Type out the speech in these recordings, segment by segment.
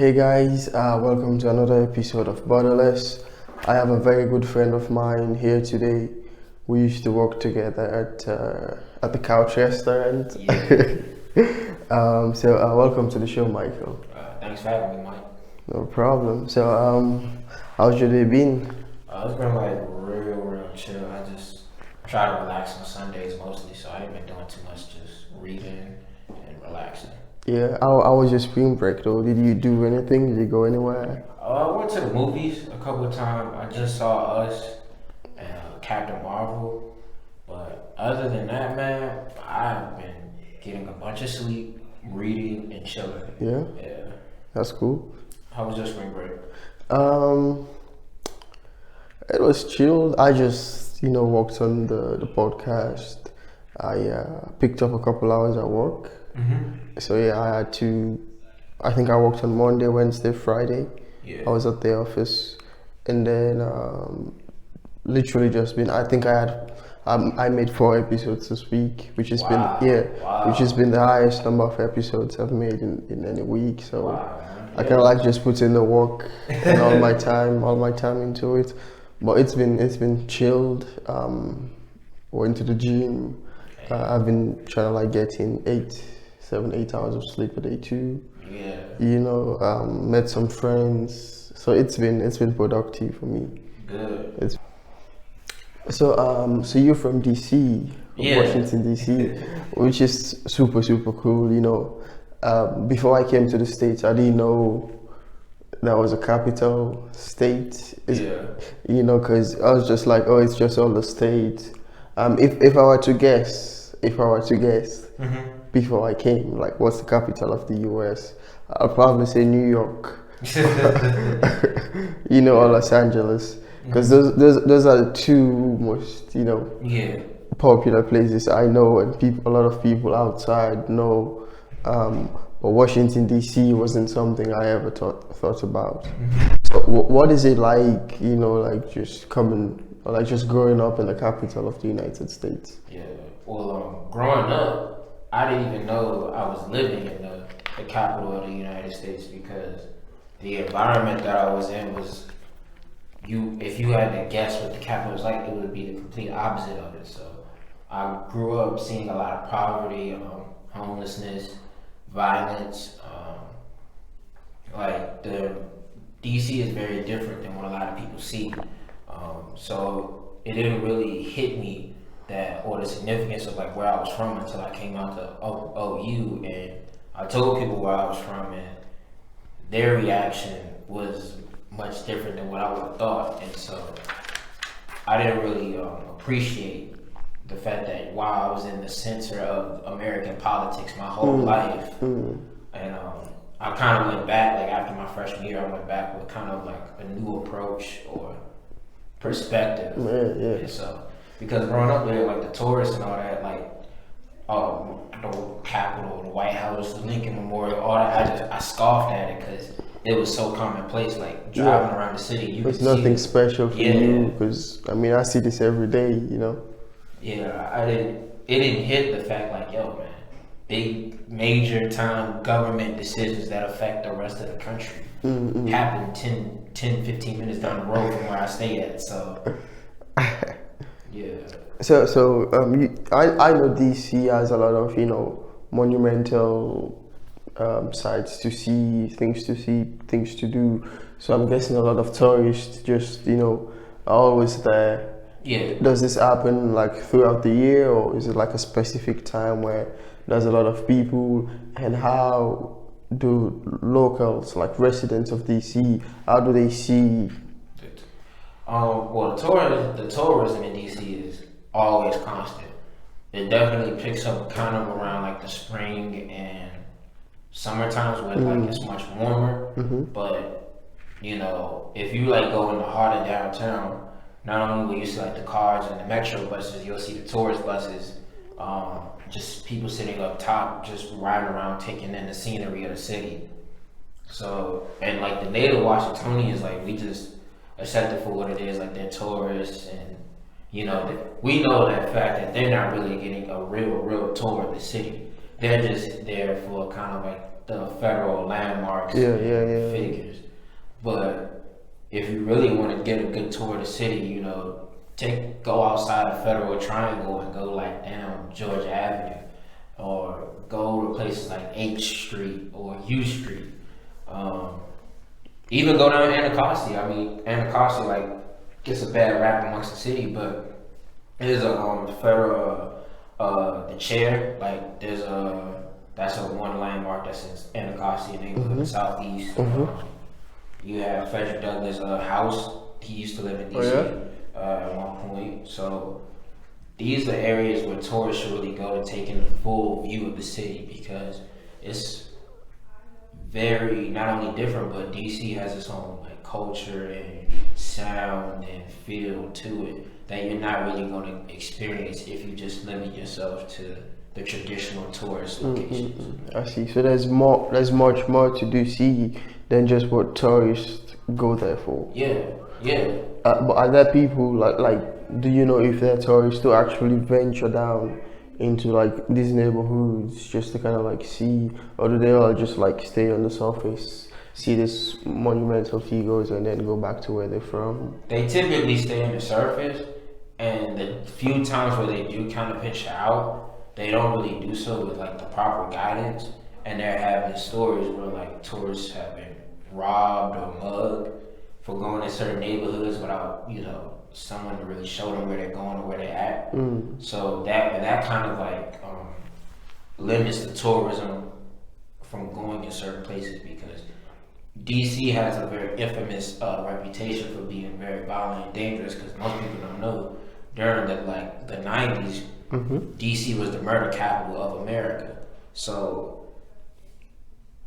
Hey guys, welcome to another episode of Borderless. I have a very good friend of mine here today. We used to work together at the Couch Restaurant. Yeah. Welcome to the show, Michael. Thanks for having me, Mike. No problem. How's your day been? It's been like real chill. I just try to relax on Sundays mostly, so I ain't been doing too much, just reading and relaxing. Yeah, how was your spring break though? Did you do anything? Did you go anywhere? I went to the movies a couple of times. I just saw Us and Captain Marvel, but other than that, man, I've been getting a bunch of sleep, reading, and chilling. Yeah, Yeah. that's cool. How was your spring break? Um, it was chill. I just, worked on the podcast. I picked up a couple hours at work. So yeah, I think I worked on Monday, Wednesday, Friday. Yeah. I was at the office, and then literally just been. I think I made 4 episodes this week, which has Wow. which has been the highest number of episodes I've made in any week. So Wow, man. I kind of like just put in the work and all my time into it. But it's been chilled. Went to the gym. I've been trying to like get in 8 hours of sleep a day too. Yeah. Met some friends. So it's been productive for me. Good. So you're from DC, Yeah. Washington DC, which is super cool. Before I came to the States, I didn't know that was a capital state. Yeah. Because I was just like, oh, it's just all the states. If I were to guess, before I came, like, what's the capital of the U.S.? I'll probably say New York, or Los Angeles, because those are the two most, Yeah. popular places I know, and a lot of people outside know. But Washington D.C. wasn't something I ever thought about. So what is it like, just just growing up in the capital of the United States? Yeah. Well, growing up, I didn't even know I was living in the capital of the United States because the environment that I was in was if you had to guess what the capital was like, it would be the complete opposite of it. So I grew up seeing a lot of poverty, homelessness, violence. The DC is very different than what a lot of people see. So it didn't really hit me or the significance of like where I was from until I came out to OU and I told people where I was from, and their reaction was much different than what I would have thought. And so I didn't really appreciate the fact that while I was in the center of American politics my whole life, and I kind of went back, like after my freshman year, I went back with kind of like a new approach or perspective. Yeah. And so, because growing up there, like the tourists and all that, like the Capitol, the White House, the Lincoln Memorial, all that, I scoffed at it because it was so commonplace. Like driving around the city, It's nothing special for Yeah. you, because I see this every day. Yeah, it didn't hit the fact like, yo, man, big major time government decisions that affect the rest of the country happen 10, 15 minutes down the road from where I stay at. So, yeah. I know DC has a lot of monumental sites to see, things to do. So I'm guessing a lot of tourists just are always there. Yeah. Does this happen like throughout the year, or is it like a specific time where there's a lot of people? And how do locals, like residents of DC, how do they see? Well, the tourism in DC is always constant. It definitely picks up kind of around like the spring and summer times when like it's much warmer. But if you like go in the heart of downtown, not only will you see like the cars and the metro buses, you'll see the tourist buses, just people sitting up top, just riding around, taking in the scenery of the city. So, and like the native Washingtonians, like we just accept it for what it is, like they're tourists, and we know that fact that they're not really getting a real tour of the city. They're just there for kind of like the federal landmarks Yeah, and yeah, yeah. figures. But if you really want to get a good tour of the city, you know, go outside of Federal Triangle and go like down Georgia Avenue, or go to places like H Street or U Street. Even go down Anacostia. I mean, Anacostia like gets a bad rap amongst the city, but there's a federal the chair. Like there's that's a one landmark that's in Anacostia neighborhood in the southeast. You have Frederick Douglass' house. He used to live in DC at one point. So these are areas where tourists should really go to take in the full view of the city, because it's very not only different, but DC has its own like culture and sound and feel to it that you're not really going to experience if you just limit yourself to the traditional tourist locations. I see. So there's much more to do see than just what tourists go there for. Yeah, yeah. But are there people like do you know if there are tourists to actually venture down into like these neighborhoods just to kind of like see, or do they all just like stay on the surface, see this monumental figures, and then go back to where they're from? They typically stay on the surface, and the few times where they do kind of venture out, they don't really do so with like the proper guidance, and they're having stories where like tourists have been robbed or mugged for going in certain neighborhoods without, you know, someone to really show them where they're going or where they're at. So that kind of like limits the tourism from going in certain places, because DC has a very infamous reputation for being very violent and dangerous, because most people don't know during the 90s, DC was the murder capital of America. So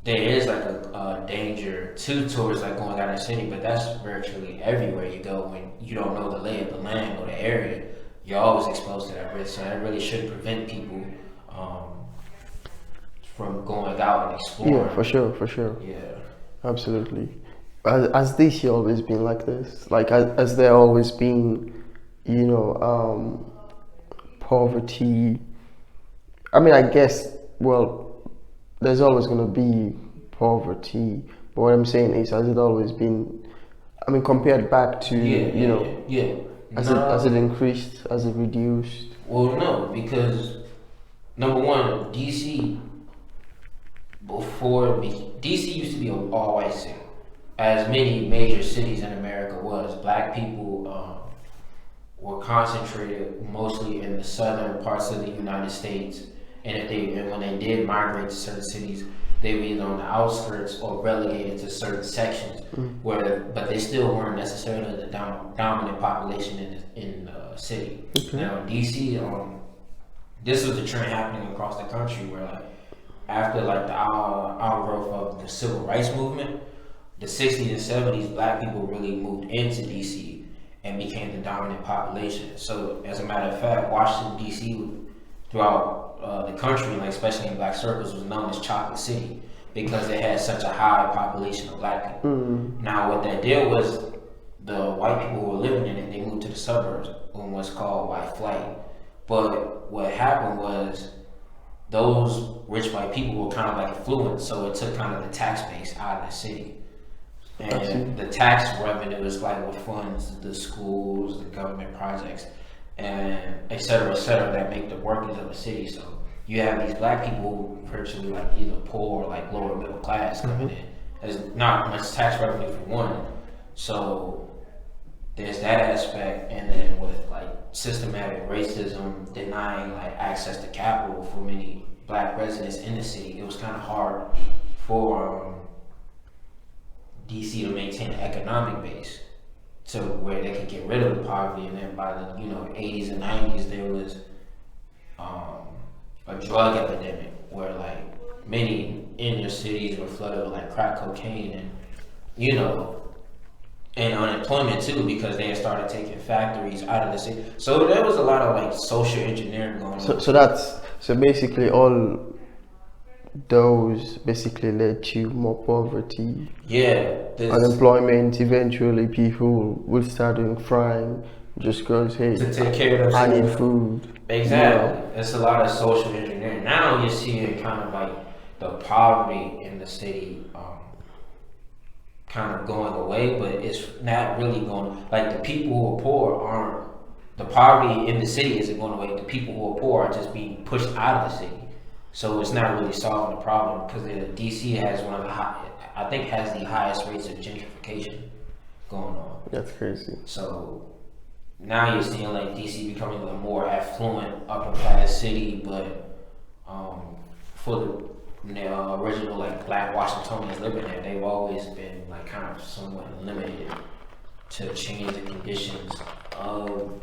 there is like a danger to tourists like going down the city, but that's virtually everywhere you go. When you don't know the lay of the land or the area, you're always exposed to that risk. So that really should prevent people from going out and exploring. Yeah, for sure. Yeah. Absolutely. Has DC always been like this? Like, has there always been, you know, poverty? I mean, I guess, well, there's always going to be poverty. But what I'm saying is, has it always been, I mean, compared back to, has it increased? Has it reduced? Well, no, because number one, DC used to be an all-white city, as many major cities in America was. Black people were concentrated mostly in the southern parts of the United States, and when they did migrate to certain cities, they were either on the outskirts or relegated to certain sections, but they still weren't necessarily the dominant population in the city. Now in DC, this was the trend happening across the country, where like after like the outgrowth of the civil rights movement, the 60s and 70s, black people really moved into DC and became the dominant population. So as a matter of fact, Washington DC throughout the country, like especially in black circles, was known as Chocolate City, because it had such a high population of black people. Now what that did was, the white people who were living in it, they moved to the suburbs on what's called white flight. But what happened was, those rich white people were kind of like affluent, so it took kind of the tax base out of the city. And the tax revenue is like what funds the schools, the government projects, and et cetera, that make the workings of a city. So you have these black people who virtually like either poor or like lower middle class coming in. There's not much tax revenue for one. So there's that aspect, and then with like systematic racism denying like access to capital for many black residents in the city, it was kind of hard for DC to maintain an economic base to where they could get rid of the poverty. And then by the 80s and 90s, there was a drug epidemic where like many inner cities were flooded with like crack cocaine and unemployment too, because they had started taking factories out of the city. So there was a lot of like social engineering going on. So basically all those basically led to more poverty. Yeah. Unemployment. Eventually people will start doing crime just because, hey, to take care of I need food. Exactly. It's a lot of social engineering. Now you're seeing kind of like the poverty in the city kind of going away, but it's not really going. Like the people who are poor aren't. The poverty in the city isn't going away. The people who are poor are just being pushed out of the city. So it's not really solving the problem because DC has one of the I think has the highest rates of gentrification going on. That's crazy. So now you're seeing like DC becoming a more affluent, upper class city, but for the original like Black Washingtonians living there, they've always been like kind of somewhat limited to change the conditions of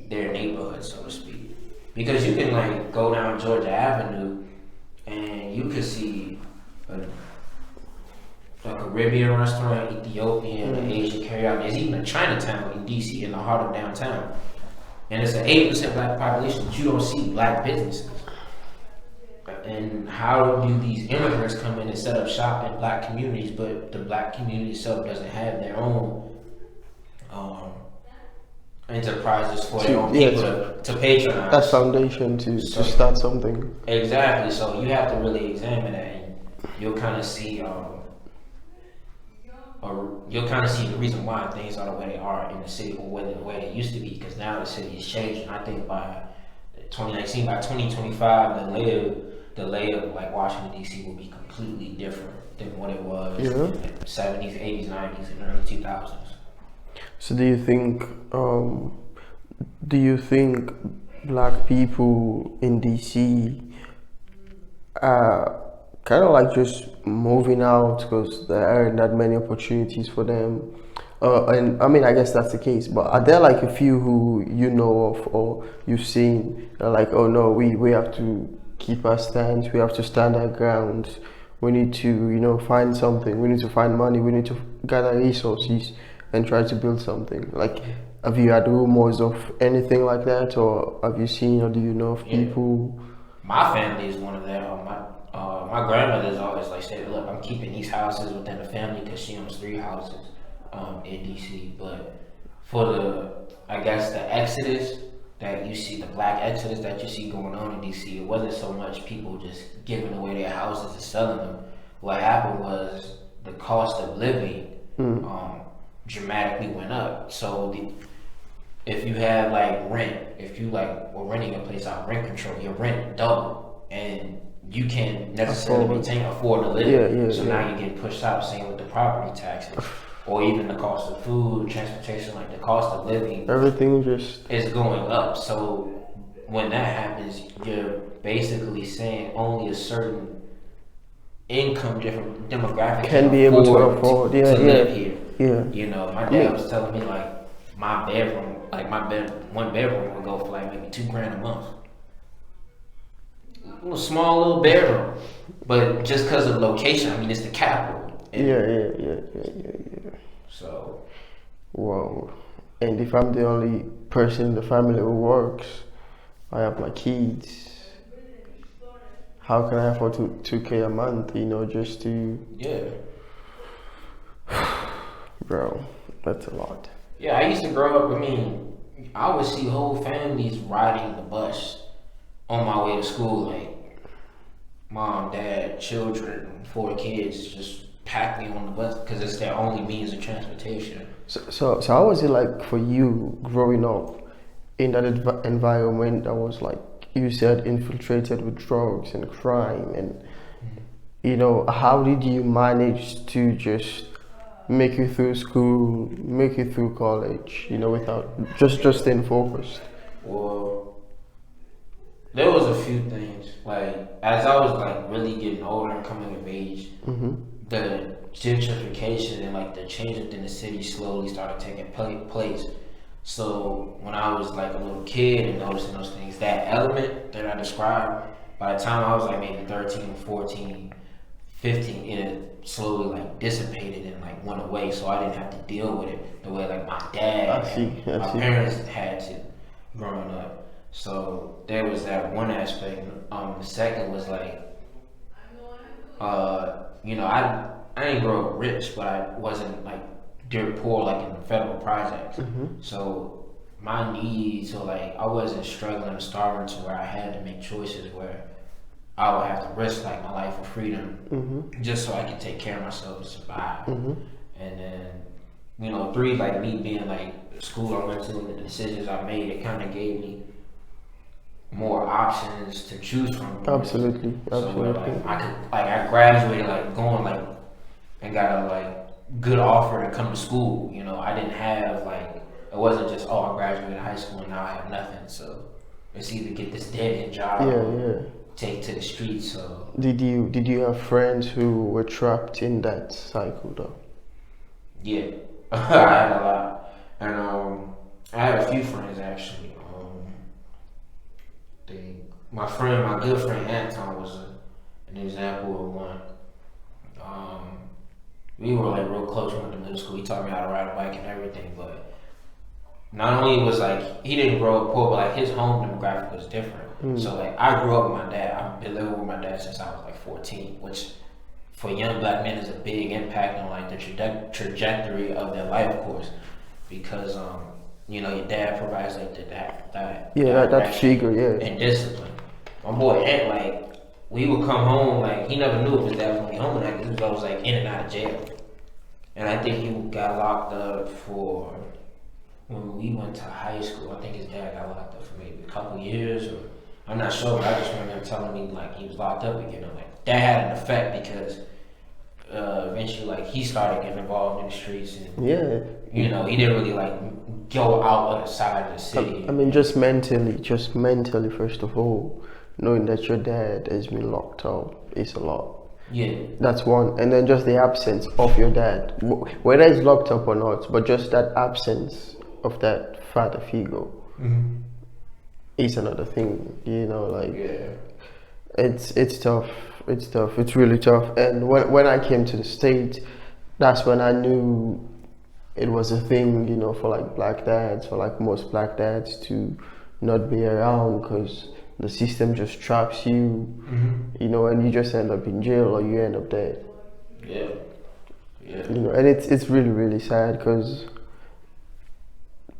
their neighborhood, so to speak. Because you can like go down Georgia Avenue and you could see a Caribbean restaurant, Ethiopian, Asian carryout. There's even a Chinatown in DC in the heart of downtown. And it's an 80% black population, but you don't see black businesses. And how do these immigrants come in and set up shop in black communities, but the black community itself doesn't have their own enterprises for their own people to patronize? That foundation to start something. Exactly. So you have to really examine that, and you'll kind of see or you'll kind of see the reason why things are the way they are in the city or the way they used to be, because now the city is changing. I think by 2019, by 2025, the layout of like Washington D.C. will be completely different than what it was in the 70s, 80s, 90s, and early 2000s. So do you think black people in DC are kind of like just moving out because there aren't that many opportunities for them? And I mean, I guess that's the case, but are there like a few who you know of or you've seen like, oh no, we have to keep our stance, we have to stand our ground, we need to, find something, we need to find money, we need to gather resources and try to build something? Like, have you had rumors of anything like that, or have you seen, or do you know of people? My family is one of them. My grandmother's always like said, look, I'm keeping these houses within the family because she owns 3 houses in DC. But for the exodus that you see, the black exodus that you see going on in DC, it wasn't so much people just giving away their houses and selling them. What happened was the cost of living dramatically went up. So if you have like rent, if you like were renting a place out, rent control, your rent doubled, and you can't necessarily afford to live. So now you're getting pushed out. Same with the property taxes, or even the cost of food, transportation, like the cost of living. Everything just is going up. So when that happens, you're basically saying only a certain income different demographic can be able to afford to live here. Yeah. My dad was telling me like my bedroom, one bedroom would go for like maybe $2,000 a month. A little small little bedroom, but just because of location, I mean it's the capital. Yeah. So, wow. And if I'm the only person in the family who works, I have my kids. How can I afford $2,000 a month? Just to bro, that's a lot. Yeah, I used to grow up. I mean, I would see whole families riding the bus on my way to school, like mom, dad, children, 4 kids, just packing on the bus because it's their only means of transportation. So how was it like for you growing up in that environment that was like you said infiltrated with drugs and crime, and how did you manage to just make it through school, make it through college, without just staying focused? Well, there was a few things. Like as I was like really getting older and coming of age, the gentrification and like the change within the city slowly started taking place. So when I was like a little kid and noticing those things, that element that I described, by the time I was like maybe 13, 14, 15, it slowly like dissipated and like went away. So I didn't have to deal with it the way like my dad, my parents had to growing up. So there was that one aspect. The second was like, I didn't grow up rich, but I wasn't like dirt poor like in the federal projects. So my needs, so like I wasn't struggling or starving to where I had to make choices where I would have to risk like my life for freedom Mm-hmm. just so I can take care of myself and survive. Mm-hmm. And then, you know, three, like me being like the school I went to and the decisions I made, it kind of gave me more options to choose from. Absolutely, So where absolutely. like I could, like I graduated like going like and got a like good offer to come to school. You know, I didn't have like, it wasn't just, oh, I graduated high school and now I have nothing. So it's either get this dead end job Yeah, or yeah. take to the streets. So Did you have friends who were trapped in that cycle though? yeah, I had a lot, and I had a few friends actually. My good friend Anton was an example of one. Um, we were like real close. We went to middle school. He taught me how to ride a bike and everything. But not only was like he didn't grow up poor, but like his home demographic was different. So like I grew up with my dad. I've been living with my dad since I was like 14, which for young black men is a big impact on like the trajectory of their life course, because you know your dad provides like that Yeah, that direction figure, yeah. and discipline. My boy Ant, like we would come home, like he never knew if his dad was gonna be home or not, because he was always like in and out of jail. And I think he got locked up for, when we went to high school, I think his dad got locked up for maybe a couple years, or I'm not sure, but I just remember him telling me like he was locked up again. I'm like, that had an effect because eventually like he started getting involved in the streets, and Yeah. you know, he didn't really like go out of the side of the city. I mean, just mentally, first of all, knowing that your dad has been locked up is a lot. Yeah. That's one. And then just the absence of your dad, whether he's locked up or not, but just that absence of that father figure is another thing, you know, like, Yeah. it's tough. It's tough. It's really tough. And when I came to the States, that's when I knew it was a thing, you know, for like black dads, for like most black dads to not be around because the system just traps you, you know, and you just end up in jail or you end up dead. Yeah. Yeah. You know, and it's really, really sad because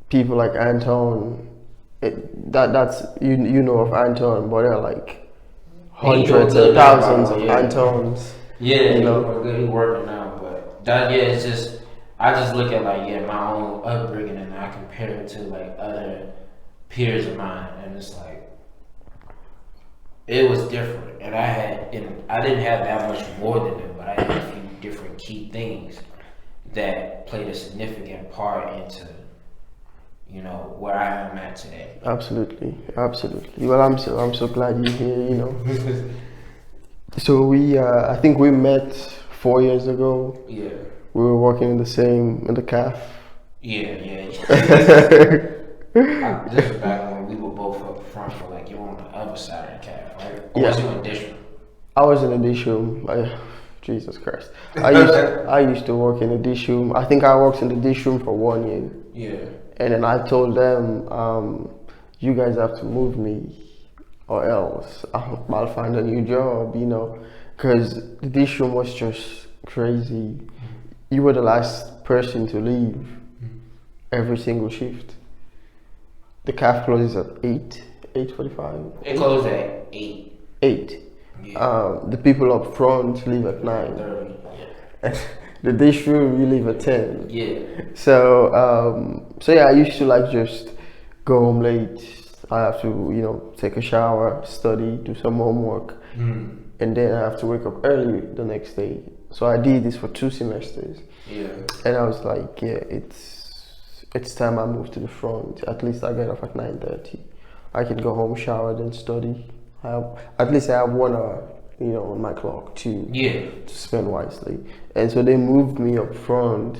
people like Anton, that's you know of Anton, but there are like hundreds and thousands of Antons. Yeah, you know. he's working now, but that, yeah, it's just, I just look at like, yeah, my own upbringing and I compare it to like other peers of mine, and it's like it was different, and I didn't have that much more than them, but I had a few different key things that played a significant part into, you know, where I am at today. Absolutely, absolutely. Well, I'm so glad you're here. You know. So we, I think we met 4 years ago. Yeah. We were working in the CAF. Yeah. This was back when we were both up front, for like you were on the other side of the calf, right? Or was you in district? I was in a dish room. Jesus Christ. I used to work in a dish room. I think I worked in the dish room for 1 year. Yeah. And then I told them, you guys have to move me or else I'll find a new job, you know, because the dish room was just crazy. You were the last person to leave every single shift. The calf closes at 8:45. It closed at 8. 8. Yeah. The people up front leave at 9. 30. Yeah. The dish room, you leave at 10. Yeah. So yeah, I used to like just go home late. I have to, you know, take a shower, study, do some homework, and then I have to wake up early the next day. So I did this for 2 semesters. Yeah. And I was like, yeah, it's time I move to the front. At least I get off at 9:30. I can go home, shower, then study. At least I have 1 hour, you know, on my clock to spend wisely. And so they moved me up front.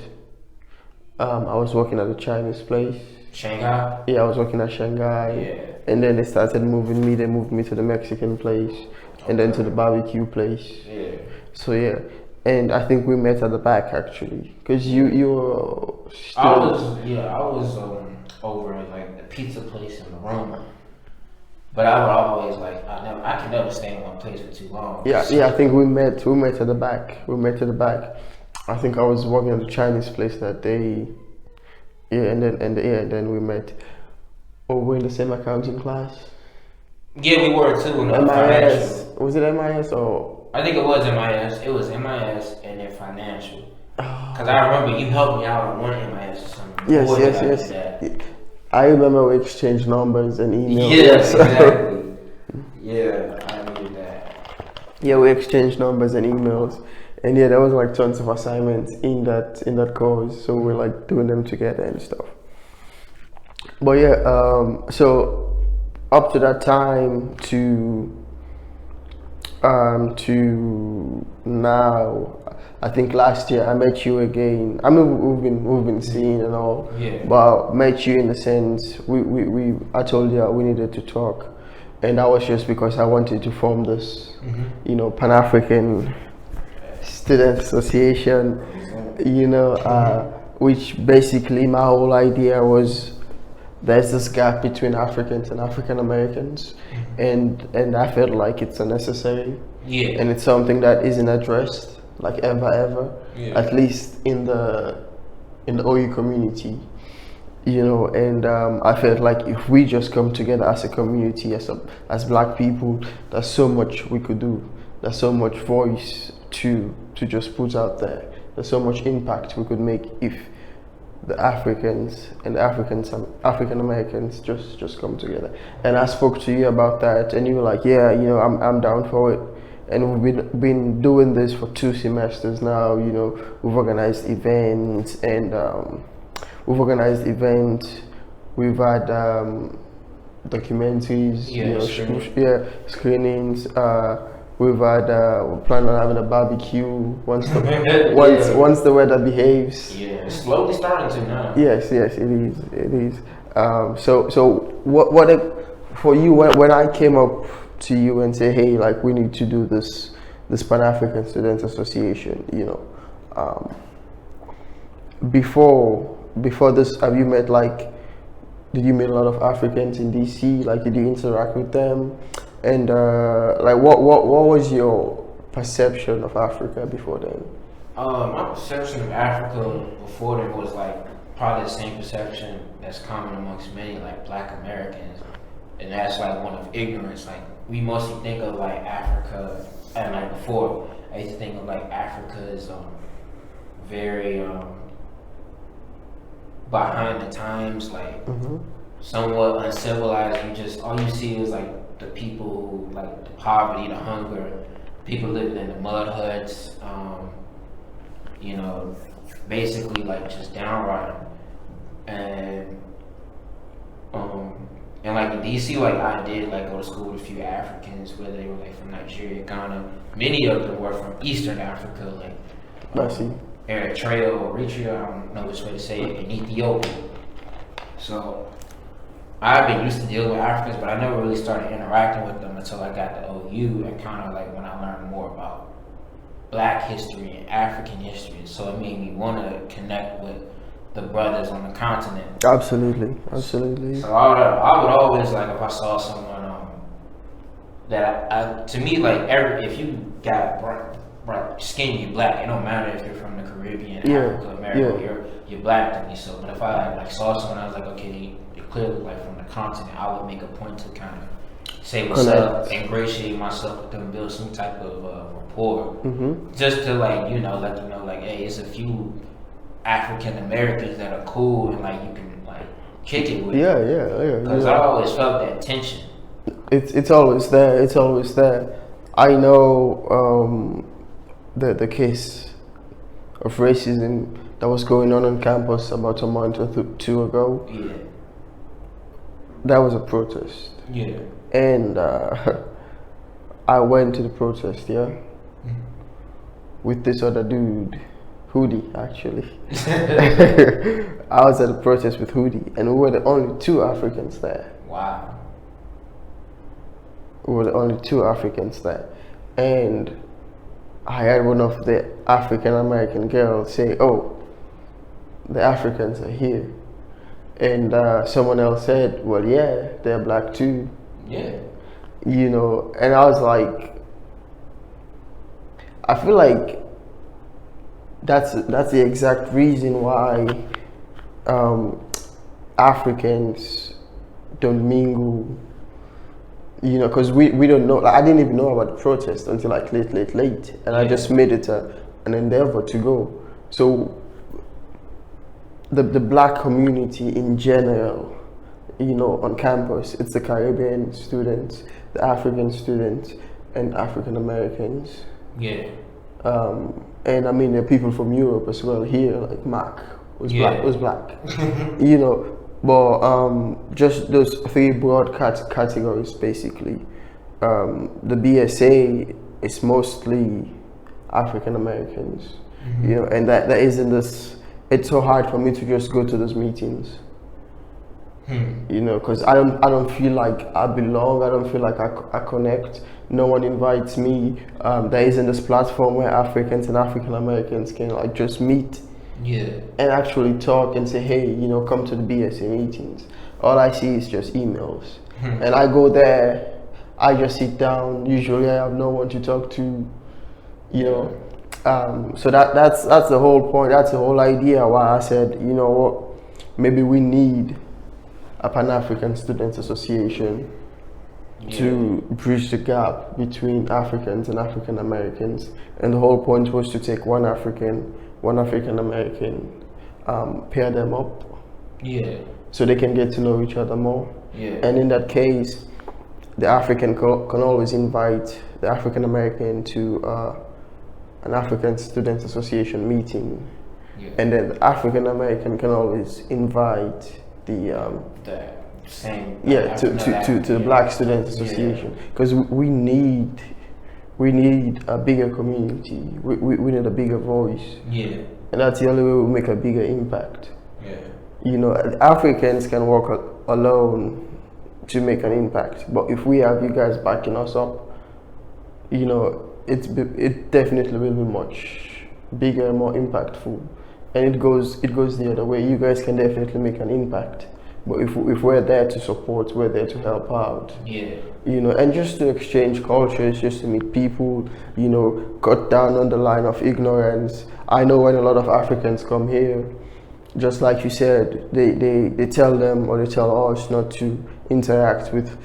I was working at a Chinese place. Shanghai? Yeah, I was working at Shanghai. Yeah. And then they started moving me. They moved me to the Mexican place, and then to the barbecue place. Yeah. So yeah, and I think we met at the back actually, because you were still. I was over at like the pizza place in the room. But I would always like, I can never stay in one place for too long. Yeah, I think we met at the back. We met at the back. I think I was working at the Chinese place that day. Yeah, and then we met. Oh, we're in the same accounting class. Yeah, we were too in financial. MIS. Was it MIS or? I think it was MIS. It was MIS and then financial. Because I remember you helped me out on one MIS or something. Yes, Before yes, that, yes. that. I remember we exchanged numbers and emails. Yes, exactly. Yeah, I needed that. Yeah, we exchanged numbers and emails, and yeah, there was like tons of assignments in that course, so we're like doing them together and stuff. But yeah, so up to that time to now, I think last year I met you again. I mean, we've been seeing and all, Yeah. but I met you in the sense I told you we needed to talk, and that was just because I wanted to form this, Pan African Student Association, which basically my whole idea was there's this gap between Africans and African Americans, and I felt like it's unnecessary, and it's something that isn't addressed like ever, at least in the OU community, and I felt like if we just come together as a community, as Black people, there's so much we could do. There's so much voice to just put out there. There's so much impact we could make if the Africans and the African Americans just come together. And I spoke to you about that, and you were like, yeah, I'm down for it. And we've been doing this for 2 semesters now. We've organized events, and we've had documentaries, screenings. We've had we're planning on having a barbecue once the weather behaves. Yeah, it's slowly starting to now. Yes, it is. So what for you when I came up to you and say, hey, like we need to do this Pan African Students Association, before this, have you met did you meet a lot of Africans in DC? Like, did you interact with them? And what was your perception of Africa before then? My perception of Africa before then was like probably the same perception that's common amongst many like Black Americans, and that's like one of ignorance. Like we mostly think of like Africa, and like before I used to think of like Africa as very behind the times, like somewhat uncivilized. All you see is like the people who like the poverty, the hunger, people living in the mud huts, basically like just downright. And like in DC, like I did like go to school with a few Africans, where they were like from Nigeria, Ghana. Many of them were from Eastern Africa, like Eritrea or Eritrea, I don't know which way to say it, in Ethiopia. So I've been used to dealing with Africans, but I never really started interacting with them until I got to OU, and kind of like when I learned more about Black history and African history. So it made me want to connect with the brothers on the continent. Absolutely. So I would always, like, if I saw someone that to me, like, if you got bright skin, you're Black. It don't matter if you're from the Caribbean, Africa, America, you're Black to me. So, but if I like saw someone, I was like, okay, they're clearly like from the continent. I would make a point to kind of say what's up, ingratiate myself with them, build some type of rapport, just to like let you know, like, hey, it's a few African Americans that are cool and like you can like kick it with. Yeah. Because I always felt that tension. It's always there. I know the case of racism that was going on campus about a month or 2 ago. Yeah. That was a protest. Yeah. And I went to the protest, with this other dude, Hoodie, actually. I was at the protest with Hoodie, and we were the only 2 Africans there. Wow. We were the only 2 Africans there. And I had one of the African American girls say, oh, the Africans are here. And someone else said, well, yeah, they're Black too. Yeah. And I was like, I feel like that's the exact reason why Africans don't mingle you know, because we don't know. Like, I didn't even know about the protest until like late, and I just made it an endeavor to go. So the black community in general, you know, on campus, it's the Caribbean students, the African students, and African Americans. Yeah. And I mean, there are people from Europe as well here, like Mac was black, you know. But just those three broad categories, basically. The BSA is mostly African Americans, you know, and that isn't this. It's so hard for me to just go to those meetings, you know, because I don't feel like I belong. I don't feel like I connect. No one invites me. There isn't this platform where Africans and African Americans can like just meet. Yeah. And actually talk and say, hey, you know, come to the BSA meetings. All I see is just emails. And I go there, I just sit down. Usually I have no one to talk to, you know. So that's the whole point. That's the whole idea why I said, you know what, maybe we need a Pan-African Students Association to bridge the gap between Africans and African Americans. And the whole point was to take one African American, pair them up, so they can get to know each other more. And in that case, the African can always invite the African American to an African Students Association meeting, and then the African American can always invite the same to the Black Students Association, because we need a bigger community. We need a bigger voice. And that's the only way we make a bigger impact. You know, Africans can work alone to make an impact, but if we have you guys backing us up, you know, it definitely will be much bigger and more impactful. And it goes the other way. You guys can definitely make an impact, but if we're there to support, we're there to help out. You know, and just to exchange cultures, just to meet people, you know, cut down on the line of ignorance. I know when a lot of Africans come here, just like you said, they tell them or they tell us not to interact with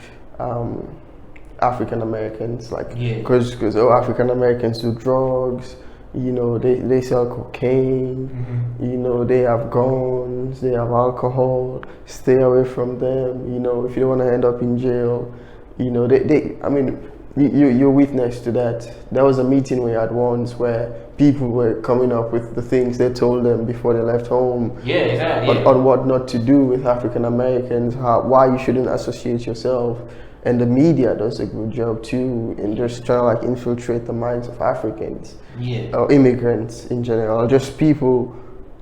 African Americans, like, because African Americans do drugs, you know, they sell cocaine, you know, they have guns, they have alcohol, stay away from them, you know, if you don't want to end up in jail. You know, I mean, you're witness to that. There was a meeting we had once where people were coming up with the things they told them before they left home. On what not to do with African Americans, why you shouldn't associate yourself. And the media does a good job too in just trying to like infiltrate the minds of Africans, or immigrants in general, or just people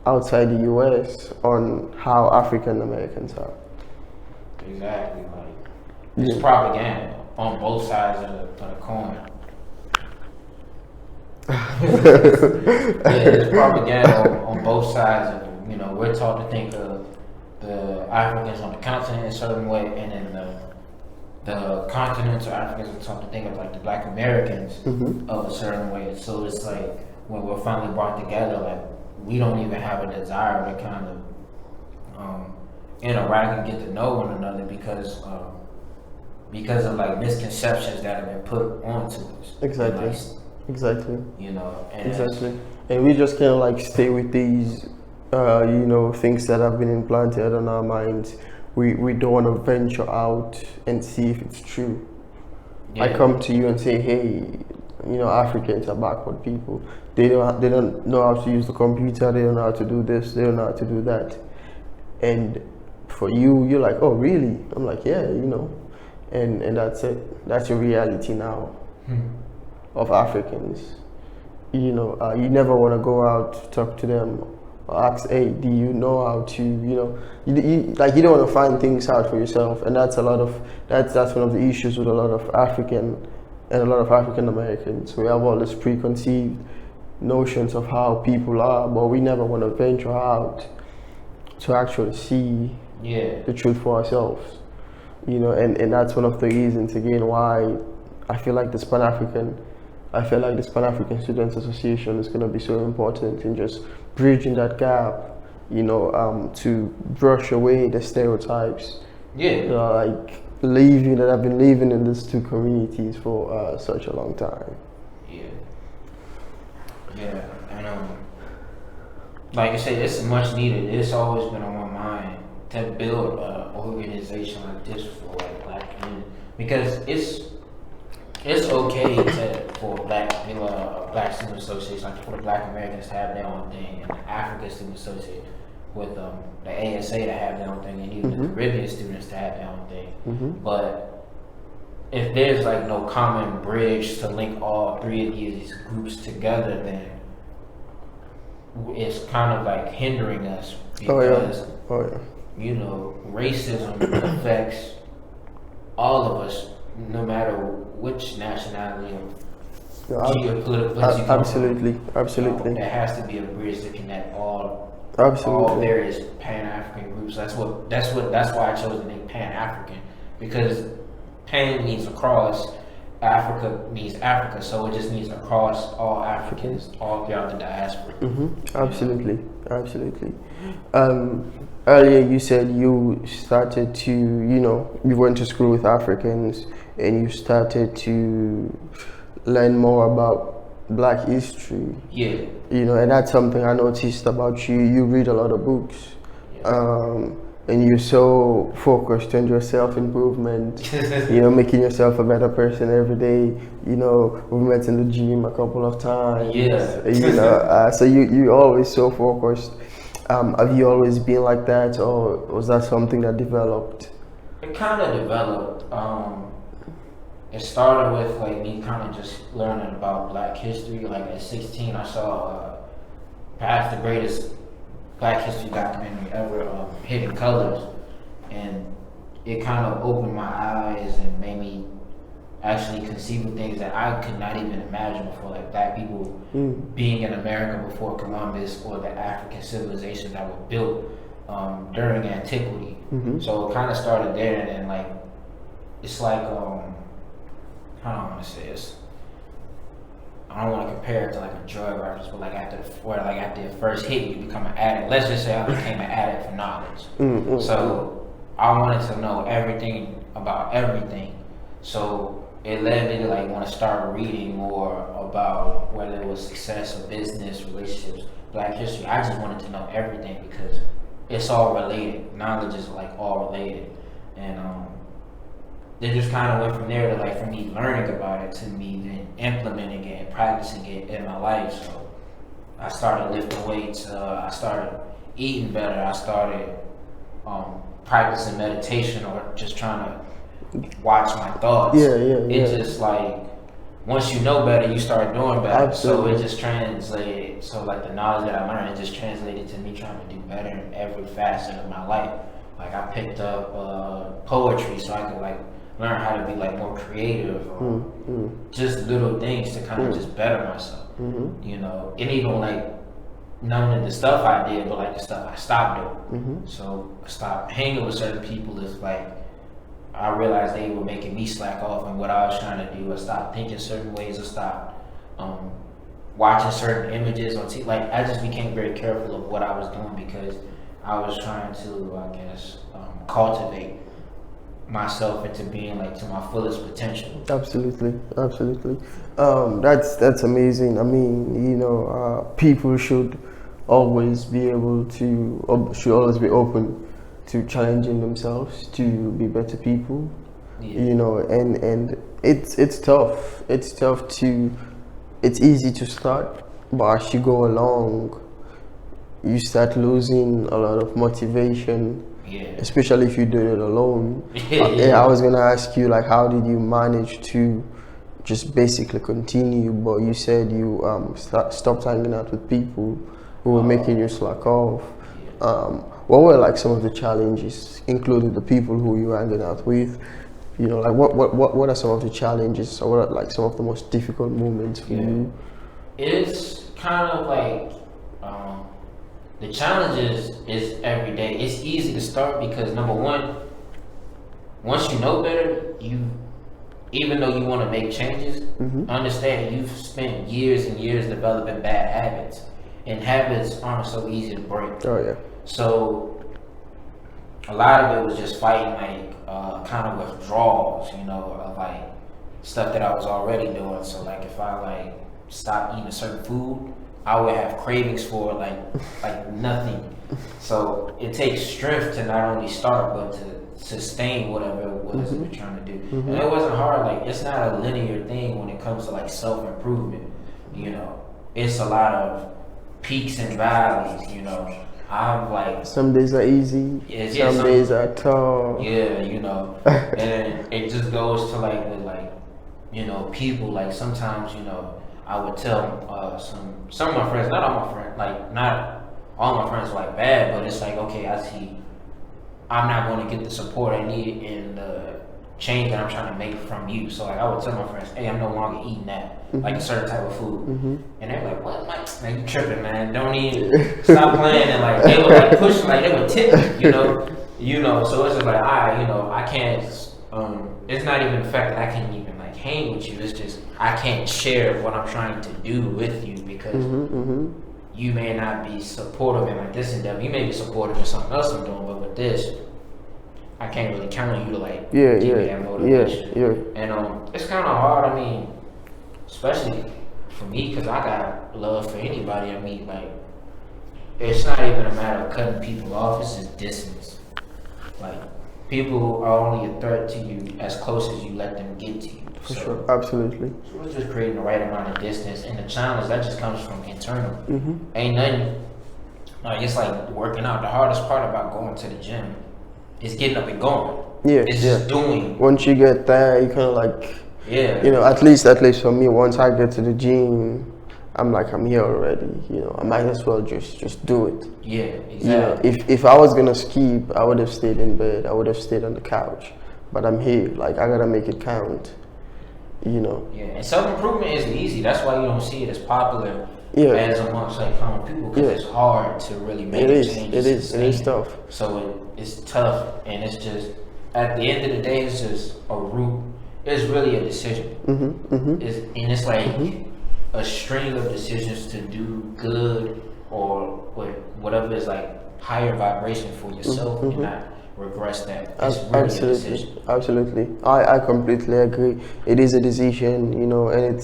outside the US on how African Americans are. Exactly. It's propaganda on both sides of the coin. It's propaganda on both sides of it. You know, we're taught to think of the Africans on the continent a certain way, and then the continental Africans are taught to think of like the Black Americans of a certain way. So it's like when we're finally brought together, like we don't even have a desire to kind of interact and get to know one another because of like misconceptions that have been put onto us. Exactly. You know, and we just kind of like stay with these, you know, things that have been implanted on our minds. We don't want to venture out and see if it's true. I come to you and say, hey, you know, Africans are backward people. They don't know how to use the computer. They don't know how to do this. They don't know how to do that. And for you, you're like, oh, really? I'm like, yeah, you know. And that's it. That's your reality now of Africans. You know, you never want to go out, talk to them, or ask, hey, do you know how to, you know, you don't want to find things out for yourself. And that's one of the issues with a lot of African Americans. We have all these preconceived notions of how people are, but we never want to venture out to actually see the truth for ourselves. You know, and that's one of the reasons again why I feel like this Pan-African Students Association is going to be so important in just bridging that gap, you know, to brush away the stereotypes, Yeah. Like living that I've been living in these two communities for such a long time. Yeah. Yeah. And like I said, it's much needed. It's always been on my mind to build an organization like this for like Black community, because it's okay for Black Student Association, like for the Black Americans to have their own thing, and the African Student Association with the ASA to have their own thing, and even the Caribbean students to have their own thing. But if there's like no common bridge to link all three of these groups together, then it's kind of like hindering us, because you know, racism affects all of us, no matter which nationality or geopolitical place you come Absolutely. There has to be a bridge to connect all various Pan-African groups. That's why I chose the name Pan-African, because Pan means across, Africa means Africa, so it just means across all Africans, all throughout the diaspora. Absolutely. Earlier you said you started to, you went to school with Africans and you started to learn more about Black history. Yeah. And that's something I noticed about you. You read a lot of books. And you're so focused on your self-improvement, making yourself a better person every day. We met in the gym a couple of times. Yeah. So you always so focused. Have you always been like that, or was that something that developed? It kind of developed. It started with like me kind of just learning about Black history. Like at 16, I saw perhaps the greatest Black history documentary ever, Hidden Colors, and it kind of opened my eyes and made me actually conceive of things that I could not even imagine before, like Black people being in America before Columbus, or the African civilizations that were built during antiquity. So it kind of started there, and then like it's like how do I want to say this? I don't want to compare it to like a drug reference, but like after the first hit, you become an addict. Let's just say I became an addict for knowledge. So I wanted to know everything about everything. So it led me to like want to start reading more about whether it was success or business, relationships, Black history. I just wanted to know everything because it's all related. Knowledge is like all related, and it just kind of went from there to like from me learning about it to me then implementing it and practicing it in my life. So I started lifting weights. I started eating better. I started practicing meditation, or just trying to watch my thoughts. It's just like once you know better, you start doing better. Absolutely. So it just translated. So like the knowledge that I learned, it just translated to me trying to do better in every facet of my life. Like I picked up poetry so I could like learn how to be like more creative, or just little things to kind of just better myself. And even like none of the stuff I did, but like the stuff I stopped doing. So I stopped hanging with certain people. Is like I realized they were making me slack off in what I was trying to do. I stopped thinking certain ways. I stopped watching certain images on TV. Like I just became very careful of what I was doing, because I was trying to, I guess, cultivate myself into being like to my fullest potential. Absolutely. That's amazing. I mean, people should always be able to, should always be open to challenging themselves to be better people. And it's tough. It's easy to start, but as you go along, you start losing a lot of motivation. Especially if you do it alone. I was gonna ask you, like, how did you manage to just basically continue? But you said you stopped hanging out with people who were making you slack off. What were like some of the challenges, including the people who you were hanging out with? Like what are some of the challenges, or what are like some of the most difficult moments for you? It's kind of like the challenge is every day. It's easy to start because number one, once you know better, even though you want to make changes, understand you've spent years and years developing bad habits, and habits aren't so easy to break. Oh yeah. So a lot of it was just fighting kind of withdrawals, of like stuff that I was already doing. So like if I like stopped eating a certain food, I would have cravings for like nothing. So it takes strength to not only start but to sustain whatever it was we're trying to do. And it wasn't hard. Like it's not a linear thing when it comes to like self-improvement. It's a lot of peaks and valleys. I'm like some days are easy, some days are tough. Yeah, and then it just goes to like with like people. Like sometimes I would tell some of my friends, not all my friends, like not all my friends are like bad, but it's like okay, I see I'm not going to get the support I need in the change that I'm trying to make from you. So like I would tell my friends, hey, I'm no longer eating that, like a certain type of food. And they're like, what? Like, man, you tripping, man. Don't even stop playing. And like they would like push, like they would tip me, so it's just like, I can't, it's not even the fact that I can't even like hang with you. It's just, I can't share what I'm trying to do with you because you may not be supportive in like this endeavor. You may be supportive in something else I'm doing, but with this, I can't really count on you to like give me that motivation. And it's kind of hard. I mean, especially for me, because I got love for anybody I meet. Like, it's not even a matter of cutting people off. It's just distance. Like, people are only a threat to you as close as you let them get to you. For sure, absolutely. So it's just creating the right amount of distance, and the challenge that just comes from internal. Ain't nothing. Like it's like working out. The hardest part about going to the gym is getting up and going. It's just doing. Once you get there, you kind of like. At least for me, once I get to the gym, I'm like, I'm here already. I might as well just do it. Yeah, exactly. If I was gonna skip, I would have stayed in bed. I would have stayed on the couch. But I'm here. Like I gotta make it count. Yeah, and self-improvement isn't easy. That's why you don't see it as popular as amongst like common people because it's hard to really make changes. It is tough. So it's tough, and it's just at the end of the day, it's just a root. It's really a decision. It's like a string of decisions to do good or whatever is like higher vibration for yourself and not regress that. It's really a decision. Absolutely. I completely agree. It is a decision, and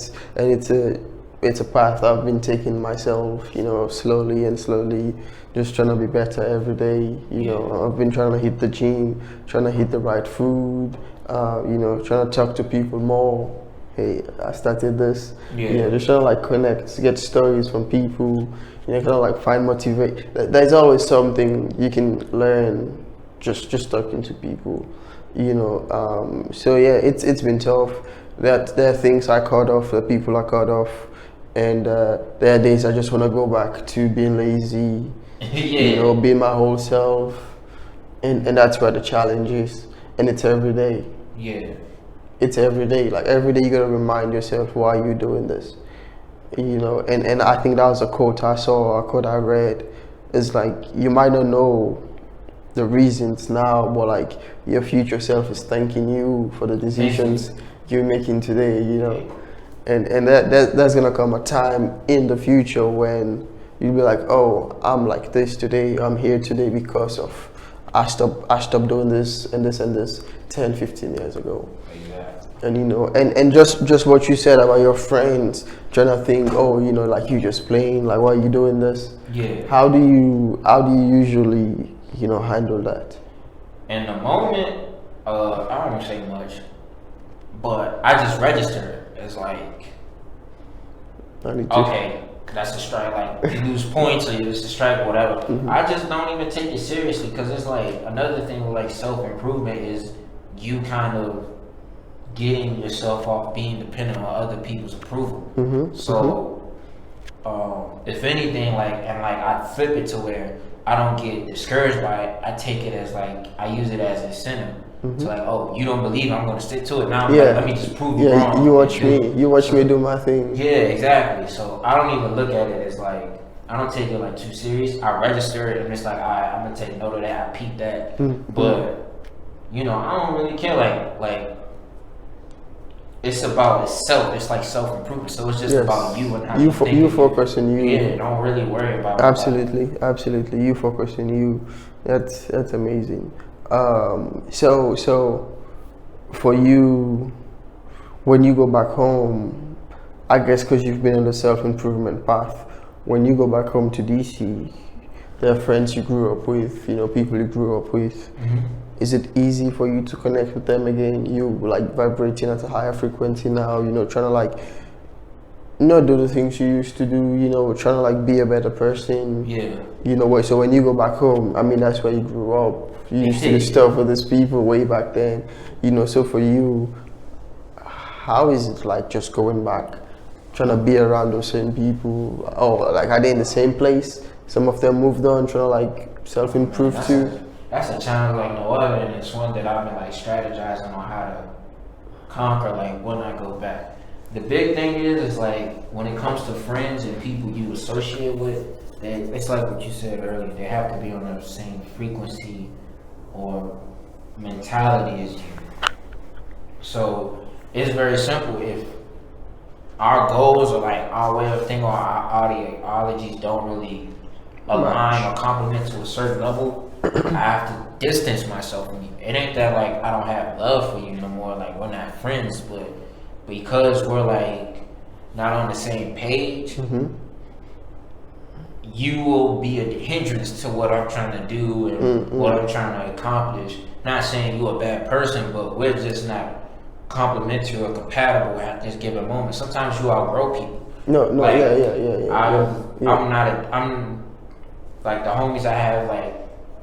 it's a path I've been taking myself, slowly, just trying to be better every day. I've been trying to hit the gym, trying to hit the right food, trying to talk to people more. Hey, I started this. Just trying to like connect, get stories from people, kind of like find motivation. There's always something you can learn just talking to people, so yeah, it's been tough. There are things I cut off, the people I cut off, and there are days I just want to go back to being lazy, being my whole self, and that's where the challenge is, and it's every day. It's every day. Like every day you gotta remind yourself why you're doing this, and I think that was a quote I read. It's like you might not know the reasons now, but like your future self is thanking you for the decisions you're making today, and that's gonna come a time in the future when you'll be like, oh, I'm like this today, I'm here today because of I stopped doing this and this 10, 15 years ago. And and just what you said about your friends trying to think, oh, like you just playing, like why are you doing this? How do you usually handle that? In the moment, I don't say much, but I just register it as like, okay, that's a strike. Like you lose points or it's a strike, whatever. I just don't even take it seriously because it's like another thing with like self-improvement is you kind of getting yourself off being dependent on other people's approval. So, if anything, I flip it to where I don't get discouraged by it. I take it as like I use it as incentive. To like, oh, you don't believe I'm going to stick to it. Now I'm like, let me just prove you wrong. You watch me do my thing. Yeah, exactly. So I don't even look at it as like, I don't take it like too serious. I register it and it's like, I'm gonna take note of that. I peep that. But I don't really care. Like it's about itself. It's like self-improvement. So it's just about you and how you think. You focus on you. Yeah, don't really worry about absolutely. You focus on you. That's amazing. So for you, when you go back home, I guess because you've been on the self-improvement path, when you go back home to DC, there are friends you grew up with, people you grew up with. Is it easy for you to connect with them again? You like vibrating at a higher frequency now, trying to like not do the things you used to do, trying to like be a better person. Yeah. So when you go back home, I mean, that's where you grew up. You used to do stuff with these people way back then, so for you, how is it like just going back, trying to be around those same people? Or like, are they in the same place? Some of them moved on, trying to like self-improve too. That's a challenge like no other, and it's one that I've been like strategizing on how to conquer, like when I go back. The big thing is like when it comes to friends and people you associate with, it's like what you said earlier, they have to be on the same frequency or mentality as you. So it's very simple. If our goals or like our way of thinking or our ideologies don't really align or complement to a certain level, I have to distance myself from you. It ain't that like I don't have love for you no more, like we're not friends, but because we're like not on the same page, you will be a hindrance to what I'm trying to do and what I'm trying to accomplish. Not saying you're a bad person, but we're just not complementary or compatible at this given moment. Sometimes you outgrow people. No, like, yeah. I'm like the homies I have like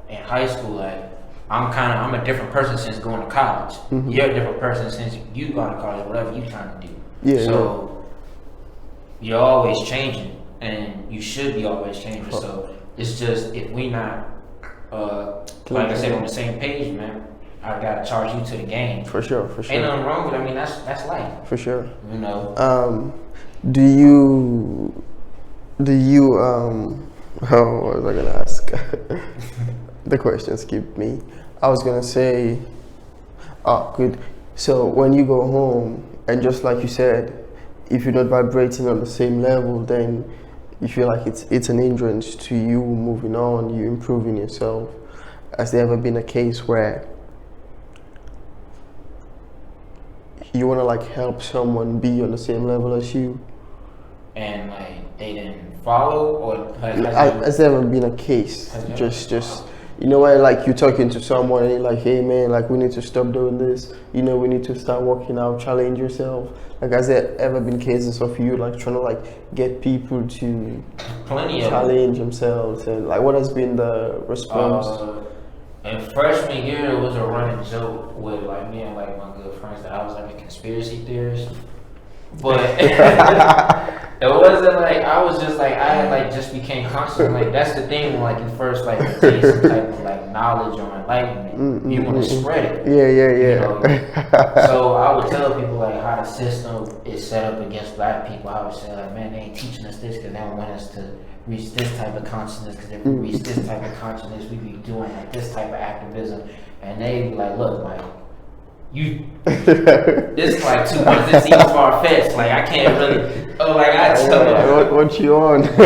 in high school, like I'm a different person since going to college. You're a different person since you gone to college, whatever you trying to do. So you're always changing, and you should be always changing. So it's just if we not like I said on the same page, man, I gotta charge you to the game. For sure. Ain't nothing wrong with it. I mean that's life. For sure. Do you oh, what was I gonna ask? The question skipped me. I was gonna say, good. So when you go home, and just like you said, if you're not vibrating on the same level, then you feel like it's an hindrance to you moving on, you improving yourself. Has there ever been a case where you want to like help someone be on the same level as you, and like they didn't follow, or has there ever been a case just where like you're talking to someone and you're like, hey man, like we need to stop doing this, we need to start working out, challenge yourself? Like, has there ever been cases of you like trying to like get people to challenge themselves, and like what has been the response? In freshman year, it was a running joke with like me and like my good friends that I was like a conspiracy theorist, but it wasn't like I was just like I had like just became conscious. Like that's the thing when like you first like gain some type of like knowledge or enlightenment, you want to spread it. Yeah. So I would tell people like how the system is set up against black people. I would say like, man, they ain't teaching us this because they don't want us to reach this type of consciousness, because if we reach this type of consciousness, we be doing like this type of activism. And they be like, look, like you this is like too much, this seems far-fetched, like I can't really I tell them what you on? I'm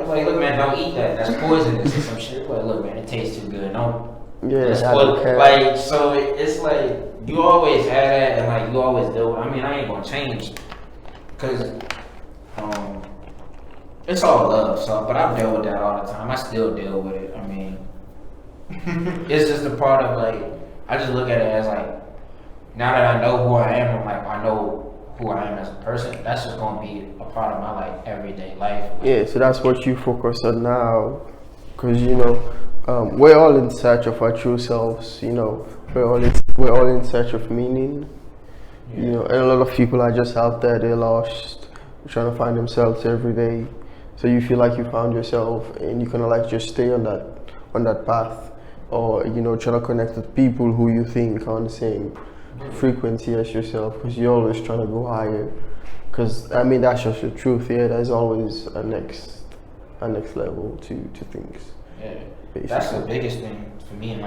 like look man, don't eat that, that's poisonous or some shit. Like look man, it tastes too good, don't like, so it's like you always have that, and like you always do. I mean, I ain't gonna change because it's all love. So, but I've dealt with that all the time. I still deal with it. I mean, it's just a part of like I just look at it as like now that I know who I am, I'm like I know who I am as a person. That's just gonna be a part of my like everyday life. Yeah, so that's what you focus on now, because we're all in search of our true selves. We're all in search of meaning. And a lot of people are just out there, they're lost, trying to find themselves every day. So you feel like you found yourself, and you kind of like just stay on that path, or trying to connect with people who you think are on the same frequency as yourself, because you're always trying to go higher. Because I mean that's just the truth. Yeah, there's always a next level to things. Yeah, basically. That's the biggest thing for me, and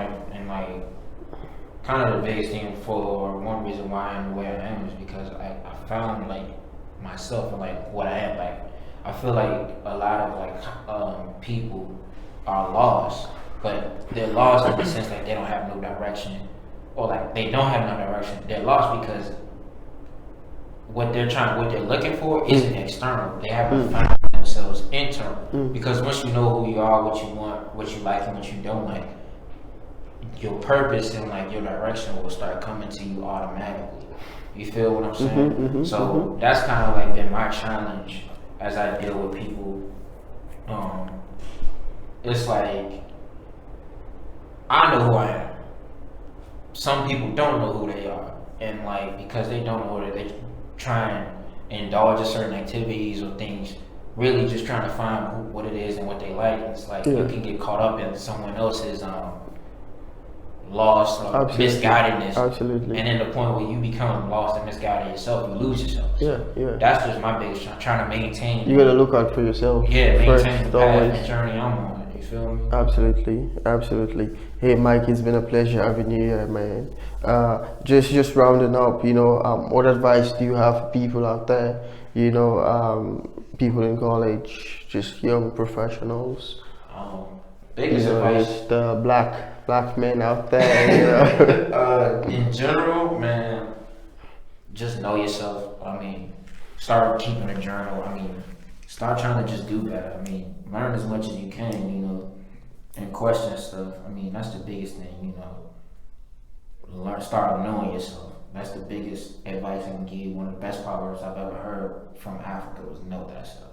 kind of the biggest thing for one reason why I'm the way I am is because I found like myself and like what I am. Like I feel like a lot of like people are lost but they're lost in the sense like they don't have no direction, or like they don't have no direction. They're lost because what they're looking for isn't external. They haven't found themselves internal. Because once you know who you are, what you want, what you like, and what you don't like, your purpose and like your direction will start coming to you automatically. You feel what I'm saying? So that's kind of like been my challenge as I deal with people. It's like I know who I am. Some people don't know who they are, and like because they don't know that they try and indulge in certain activities or things, really just trying to find what it is and what they like. It's like you can get caught up in someone else's lost or misguidedness. Absolutely. And then the point where you become lost and misguided yourself, you lose yourself. Yeah. That's just my biggest trying to maintain. You gotta look out for yourself. Yeah, maintain the path always. and journey I'm on. You feel me? Absolutely. Hey, Mike, it's been a pleasure having you here, man. Just rounding up, what advice do you have for people out there? People in college, just young professionals. Biggest advice. The black men out there. In general, man, just know yourself. I mean, start keeping a journal. I mean, start trying to just do better. I mean, learn as much as you can, and question stuff. I mean, that's the biggest thing, start knowing yourself. That's the biggest advice I can give. One of the best proverbs I've ever heard from Africa was know thyself.